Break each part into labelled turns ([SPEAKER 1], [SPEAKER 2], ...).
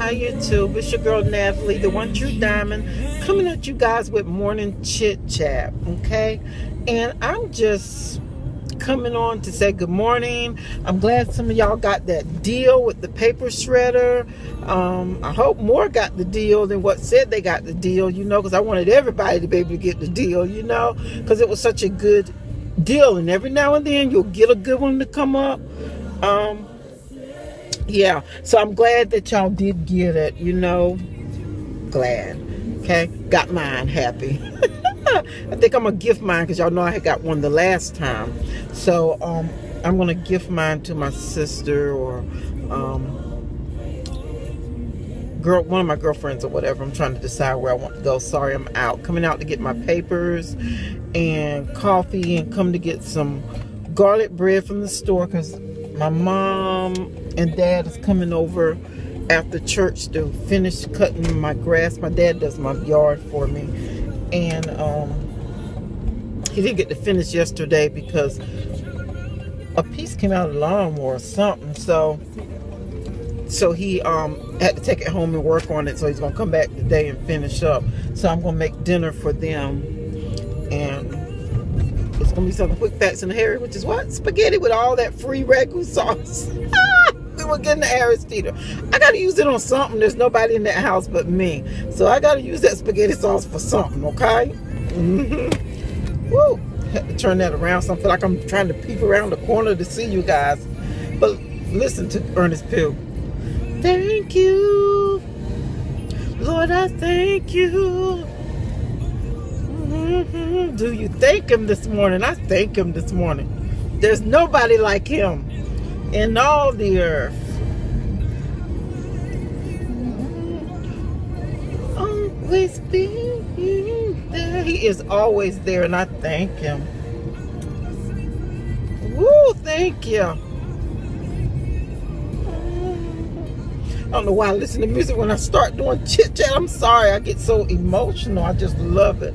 [SPEAKER 1] Hi YouTube, it's your girl Natalie, the one true diamond, coming at you guys with morning chit chat, okay? And I'm just coming on to say good morning. I'm glad some of y'all got that deal with the paper shredder. I hope more got the deal than what said they got the deal, you know, because I wanted everybody to be able to get the deal, you know, because it was such a good deal. And every now and then you'll get a good one to come up. Yeah, so I'm glad that y'all did get it, you know. Glad. Okay, got mine, happy. I think I'm gonna gift mine because y'all know I had got one the last time. So I'm gonna gift mine to my sister or one of my girlfriends or whatever. I'm trying to decide where I want to go. Sorry, I'm out. Coming out to get my papers and coffee and come to get some garlic bread from the store because my mom and dad is coming over after church to finish cutting my grass. My dad does my yard for me, and he didn't get to finish yesterday because a piece came out of the lawnmower or something. So he had to take it home and work on it. So he's gonna come back today and finish up. So I'm gonna make dinner for them, and it's gonna be something quick, fast, and hairy, which is what? Spaghetti with all that free ragu sauce. We were getting the Aristida. I gotta use it on something. There's nobody in that house but me, so I gotta use that spaghetti sauce for something. Okay. Woo! Had to turn that around. So I feel like I'm trying to peek around the corner to see you guys. But listen to Ernest Pugh. Thank you, Lord. I thank you. Do you thank him this morning? I thank him this morning. There's nobody like him in all the earth. Always being there. He is always there, and I thank him. Woo, thank you. I don't know why I listen to music when I start doing chit chat. I'm sorry, I get so emotional. I just love it.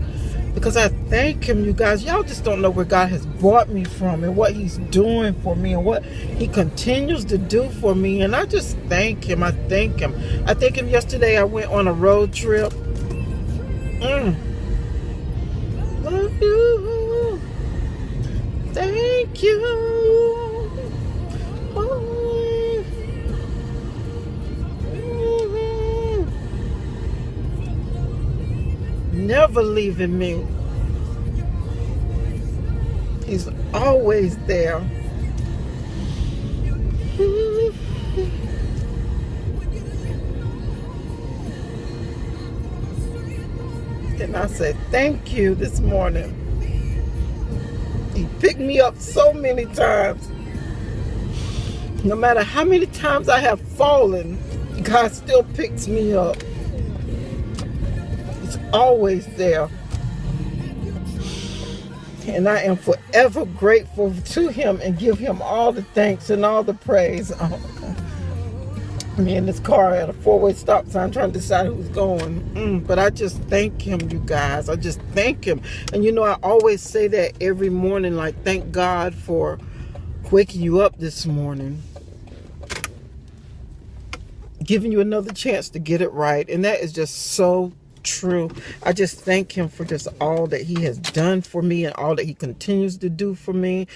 [SPEAKER 1] Because I thank him, you guys. Y'all just don't know where God has brought me from and what he's doing for me and what he continues to do for me. And I just thank him. I thank him. I thank him. Yesterday I went on a road trip. Love you. Thank you. Never leaving me. He's always there. And I said thank you this morning. He picked me up so many times. No matter how many times I have fallen, God still picks me up. He's always there. And I am forever grateful to him and give him all the thanks and all the praise. I'm in this car at a four-way stop sign trying to decide who's going. But I just thank him, you guys. I just thank him. And you know, I always say that every morning, like, thank God for waking you up this morning, giving you another chance to get it right. And that is just so true. I just thank him for just all that he has done for me and all that he continues to do for me.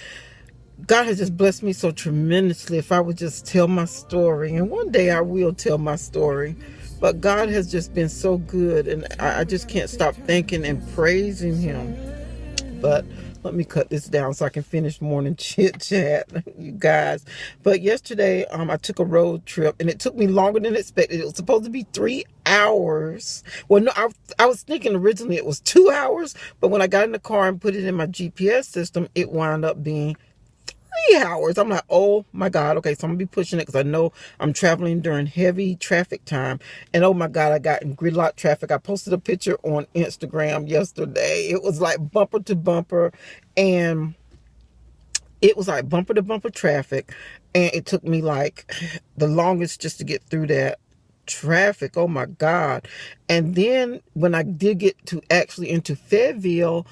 [SPEAKER 1] God has just blessed me so tremendously. If I would just tell my story, and one day I will tell my story, but God has just been so good, and I just can't stop thanking and praising him. But let me cut this down so I can finish morning chit chat, you guys. But yesterday, I took a road trip, and it took me longer than expected. It was supposed to be 3 hours. Well, no, I was thinking originally it was 2 hours, but when I got in the car and put it in my GPS system, it wound up being 3 hours. I'm like, oh my God. Okay, so I'm gonna be pushing it because I know I'm traveling during heavy traffic time. And oh my God, I got in gridlock traffic. I posted a picture on Instagram yesterday. It was like bumper to bumper, and it was like bumper to bumper traffic. And it took me like the longest just to get through that traffic. Oh my God. And then when I did get to actually into Fayetteville,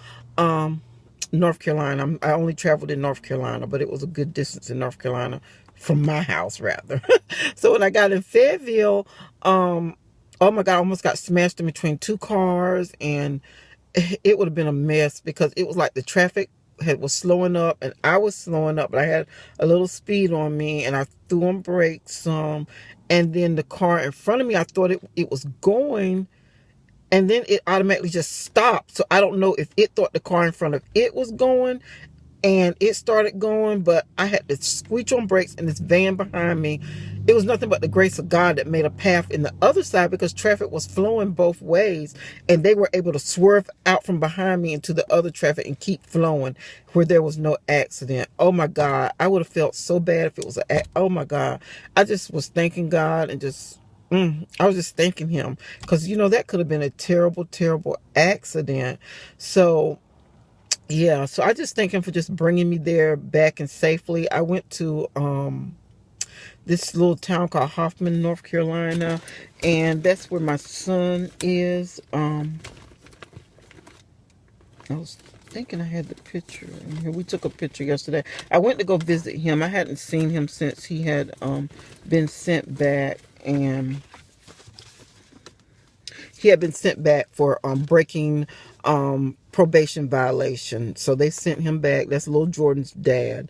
[SPEAKER 1] North Carolina. I only traveled in North Carolina, but it was a good distance in North Carolina. from my house rather. So when I got in Fayetteville, oh my God, I almost got smashed in between two cars, and it would have been a mess because it was like the traffic was slowing up and I was slowing up, but I had a little speed on me and I threw on brakes. And then the car in front of me, I thought it was going, and then it automatically just stopped. So I don't know if it thought the car in front of it was going and it started going, but I had to screech on brakes, and this van behind me, it was nothing but the grace of God that made a path in the other side because traffic was flowing both ways, and they were able to swerve out from behind me into the other traffic and keep flowing where there was no accident. Oh my God, I would have felt so bad if it was oh my God. I just was thanking God and just I was just thanking him because, you know, that could have been a terrible, terrible accident. So yeah, so I just thank him for just bringing me there back and safely. I went to this little town called Hoffman, North Carolina, and that's where my son is. I was thinking I had the picture in here. We took a picture yesterday. I went to go visit him. I hadn't seen him since he had been sent back, and he had been sent back for breaking probation violation. So they sent him back. That's little Jordan's dad.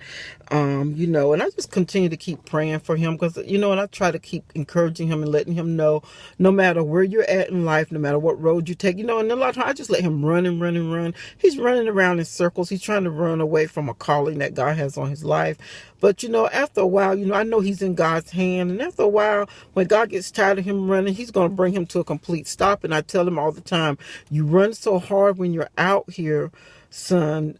[SPEAKER 1] You know, and I just continue to keep praying for him because, you know, and I try to keep encouraging him and letting him know no matter where you're at in life, no matter what road you take, you know, and a lot of times I just let him run and run and run. He's running around in circles. He's trying to run away from a calling that God has on his life. But, you know, after a while, you know, I know he's in God's hand. And after a while, when God gets tired of him running, he's going to bring him to a complete stop. And I tell him all the time, you run so hard when you're out here, son,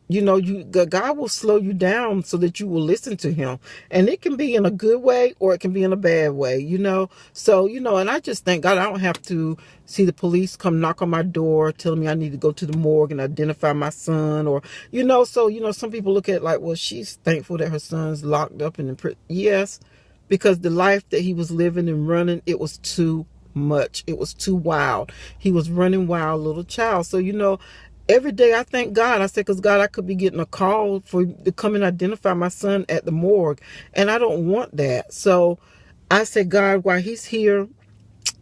[SPEAKER 1] you know, God will slow you down so that you will listen to him. And it can be in a good way or it can be in a bad way, you know. So, you know, and I just thank God I don't have to see the police come knock on my door telling me I need to go to the morgue and identify my son, or, you know. So, you know, some people look at it like, well, she's thankful that her son's locked up in the prison. Yes, because the life that he was living and running, it was too much. It was too wild. He was running wild, little child. So, you know, every day I thank God. I said, because God, I could be getting a call to come and identify my son at the morgue, and I don't want that. So I said, God, while he's here,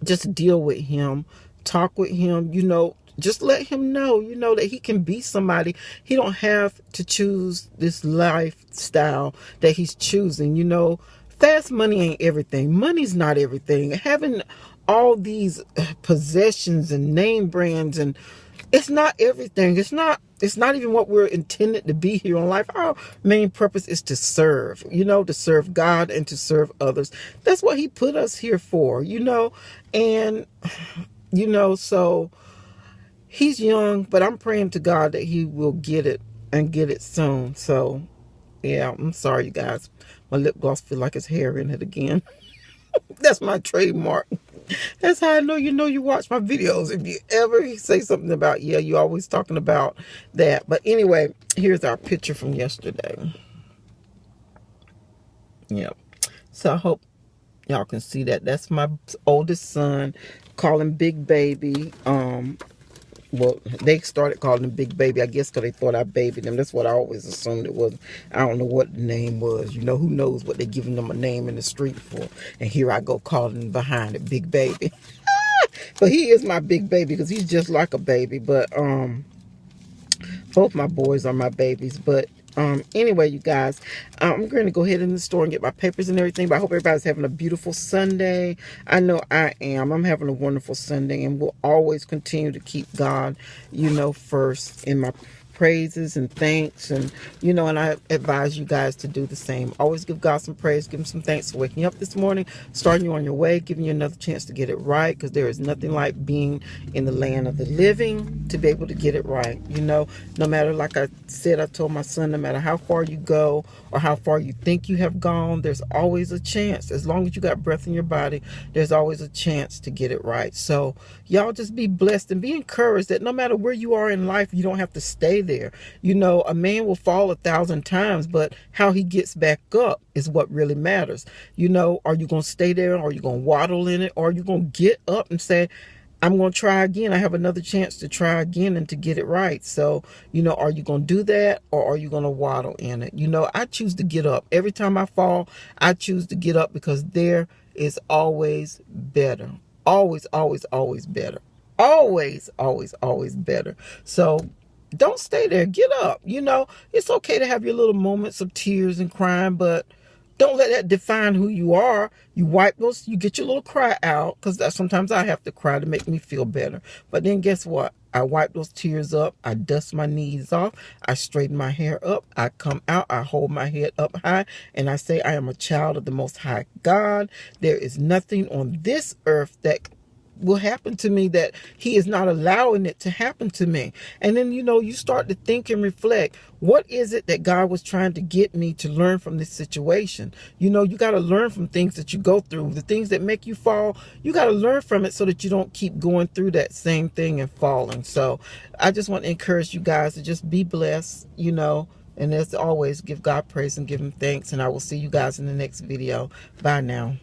[SPEAKER 1] just deal with him, talk with him, you know, just let him know, you know, that he can be somebody. He don't have to choose this lifestyle that he's choosing, you know. Fast money ain't everything. Money's not everything. Having all these possessions and name brands, and it's not everything. It's not even what we're intended to be here on life. Our main purpose is to serve, you know, to serve God and to serve others. That's what he put us here for, you know. And, you know, so he's young, but I'm praying to God that he will get it and get it soon. So, yeah, I'm sorry, you guys. My lip gloss feel like it's hair in it again. That's my trademark. That's how I know you watch my videos. If you ever say something about, yeah, you always talking about that. But anyway, here's our picture from yesterday. Yep. So I hope y'all can see that. That's my oldest son. Call him Big Baby. Well, they started calling him Big Baby, I guess, because they thought I babied him. That's what I always assumed it was. I don't know what the name was. You know, who knows what they're giving them a name in the street for. And here I go calling him behind it Big Baby. But he is my big baby because he's just like a baby. But both my boys are my babies. But anyway, you guys, I'm going to go ahead in the store and get my papers and everything. But I hope everybody's having a beautiful Sunday. I know I am. I'm having a wonderful Sunday, and we'll always continue to keep God, you know, first in my praises and thanks. And, you know, and I advise you guys to do the same. Always give God some praise, give him some thanks for waking you up this morning, starting you on your way, giving you another chance to get it right, because there is nothing like being in the land of the living to be able to get it right. You know, no matter, like I said, I told my son, no matter how far you go or how far you think you have gone, there's always a chance. As long as you got breath in your body, there's always a chance to get it right. So y'all just be blessed and be encouraged that no matter where you are in life, you don't have to stay there. You know, a man will fall 1,000 times, but how he gets back up is what really matters. You know, are you going to stay there, or are you going to waddle in it, or are you going to get up and say, I'm going to try again. I have another chance to try again and to get it right. So, you know, are you going to do that, or are you going to waddle in it? You know, I choose to get up. Every time I fall, I choose to get up, because there is always better. Always, always, always better. Always, always, always better. So don't stay there. Get up. You know, it's okay to have your little moments of tears and crying, but don't let that define who you are. You wipe those, you get your little cry out, because sometimes I have to cry to make me feel better. But then guess what? I wipe those tears up. I dust my knees off. I straighten my hair up. I come out. I hold my head up high, and I say, I am a child of the Most High God. There is nothing on this earth that will happen to me that he is not allowing it to happen to me. And then, you know, you start to think and reflect, what is it that God was trying to get me to learn from this situation? You know, you got to learn from things that you go through. The things that make you fall, you got to learn from it so that you don't keep going through that same thing and falling. So I just want to encourage you guys to just be blessed, you know, and as always, give God praise and give him thanks. And I will see you guys in the next video. Bye now.